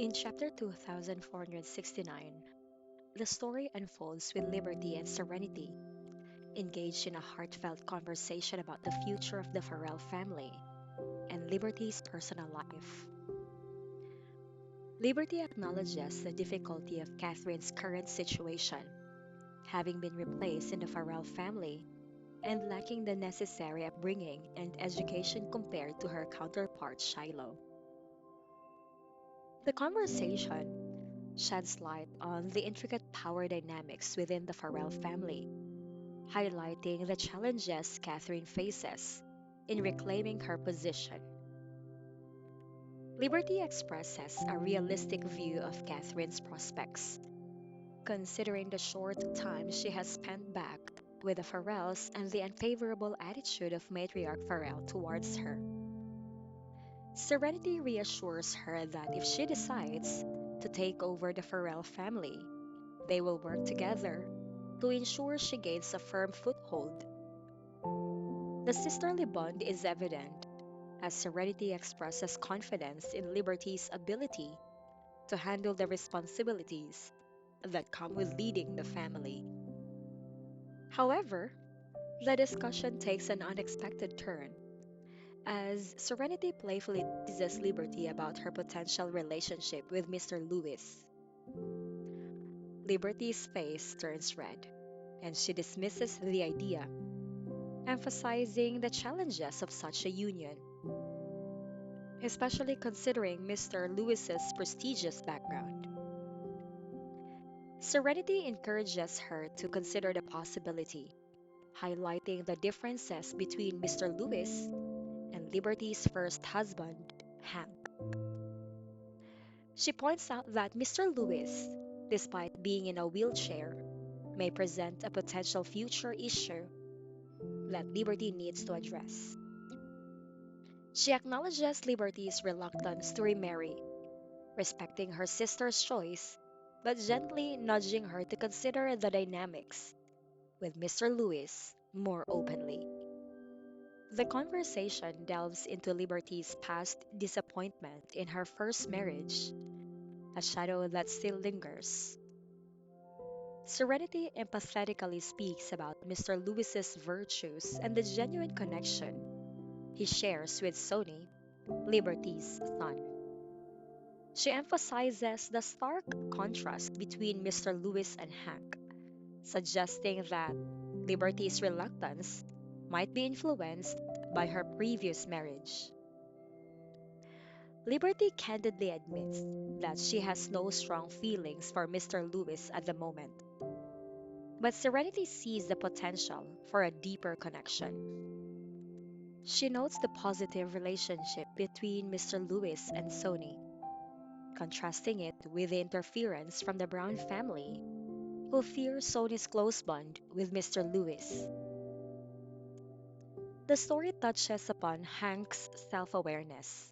In chapter 2469, the story unfolds with Liberty and Serenity, engaged in a heartfelt conversation about the future of the Farrell family and Liberty's personal life. Liberty acknowledges the difficulty of Catherine's current situation, having been replaced in the Farrell family and lacking the necessary upbringing and education compared to her counterpart Shiloh. The conversation sheds light on the intricate power dynamics within the Farrell family, highlighting the challenges Catherine faces in reclaiming her position. Liberty expresses a realistic view of Catherine's prospects, considering the short time she has spent back with the Farrells and the unfavorable attitude of matriarch Farrell towards her. Serenity reassures her that if she decides to take over the Farrell family, they will work together to ensure she gains a firm foothold. The sisterly bond is evident as Serenity expresses confidence in Liberty's ability to handle the responsibilities that come with leading the family. However, the discussion takes an unexpected turn as Serenity playfully teases Liberty about her potential relationship with Mr. Lewis. Liberty's face turns red, and she dismisses the idea, emphasizing the challenges of such a union, especially considering Mr. Lewis's prestigious background. Serenity encourages her to consider the possibility, highlighting the differences between Mr. Lewis and Liberty's first husband, Hank. She points out that Mr. Lewis, despite being in a wheelchair, may present a potential future issue that Liberty needs to address. She acknowledges Liberty's reluctance to remarry, respecting her sister's choice, but gently nudging her to consider the dynamics with Mr. Lewis more openly. The conversation delves into Liberty's past disappointment in her first marriage, a shadow that still lingers. Serenity empathetically speaks about Mr. Lewis's virtues and the genuine connection he shares with Sony, Liberty's son. She emphasizes the stark contrast between Mr. Lewis and Hank, suggesting that Liberty's reluctance might be influenced by her previous marriage. Liberty candidly admits that she has no strong feelings for Mr. Lewis at the moment, but Serenity sees the potential for a deeper connection. She notes the positive relationship between Mr. Lewis and Sony, contrasting it with the interference from the Brown family, who fear Sony's close bond with Mr. Lewis. The story touches upon Hank's self awareness,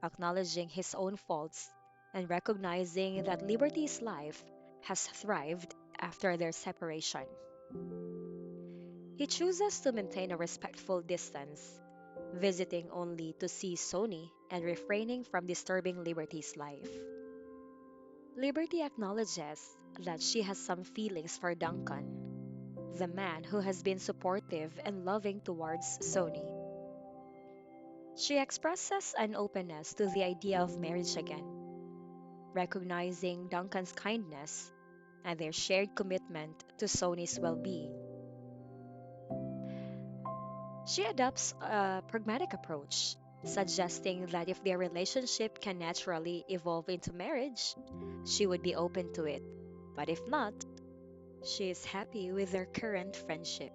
acknowledging his own faults and recognizing that Liberty's life has thrived after their separation. He chooses to maintain a respectful distance, visiting only to see Sony and refraining from disturbing Liberty's life. Liberty acknowledges that she has some feelings for Duncan, the man who has been supportive and loving towards Sony. She expresses an openness to the idea of marriage again, recognizing Duncan's kindness and their shared commitment to Sony's well being. She adopts a pragmatic approach, suggesting that if their relationship can naturally evolve into marriage, she would be open to it. But if not, she is happy with their current friendship.